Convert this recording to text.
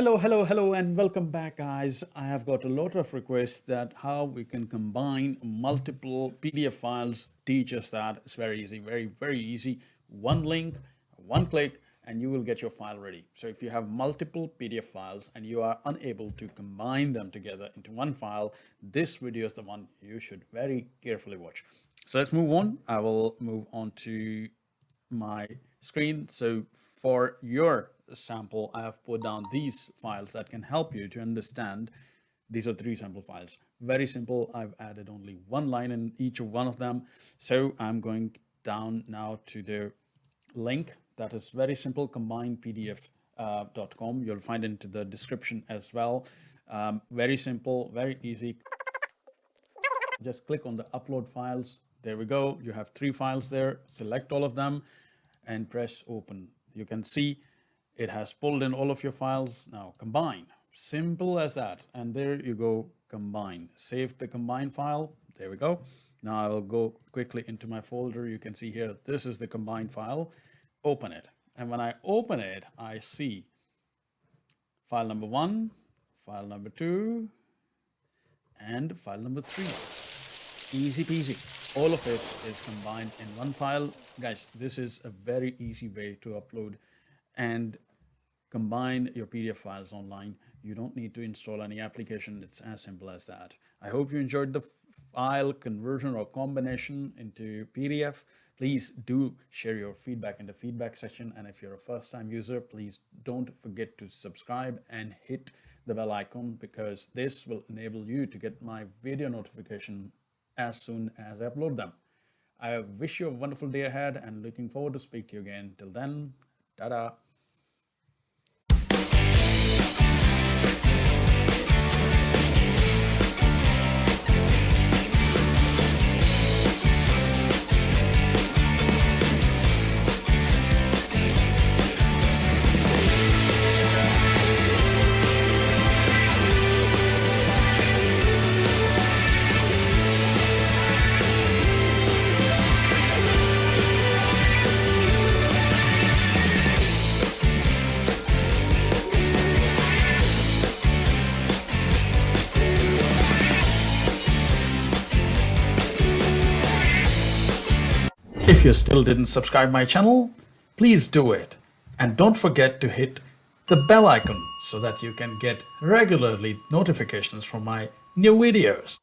Hello, and welcome back, guys. I have got a lot of requests that how we can combine multiple PDF files. Teach us that. It's very easy, very easy. One link, one click, and you will get your file ready. So if you have multiple PDF files and you are unable to combine them together into one file, this video is the one you should very carefully watch. So let's move on. I will move on to my screen. So for your sample, I have put down these files that can help you to understand. These are 3 sample files. Very simple. I've added only one line in each of one of them. So I'm going down now to the link that is very simple, combinedpdf.com. You'll find it into the description as well. Very simple, very easy. Just click on the upload files. There we go. You have 3 files there. Select all of them and press open. You can see it has pulled in all of your files. Now combine. Simple as that. And there you go, combine. Save the combine file. There we go. Now I will go quickly into my folder. You can see here, this is the combined file. Open it. And when I open it, I see file number 1, file number 2, and file number 3. Easy peasy. All of it is combined in one file. Guys, this is a very easy way to upload and combine your PDF files online. You don't need to install any application. It's as simple as that. I hope you enjoyed the file conversion or combination into PDF. Please do share your feedback in the feedback section. And if you're a first-time user, please don't forget to subscribe and hit the bell icon, because this will enable you to get my video notification as soon as I upload them. I wish you a wonderful day ahead and looking forward to speak to you again. Till then, ta-da. If you still didn't subscribe my channel, please do it. And don't forget to hit the bell icon so that you can get regularly notifications from my new videos.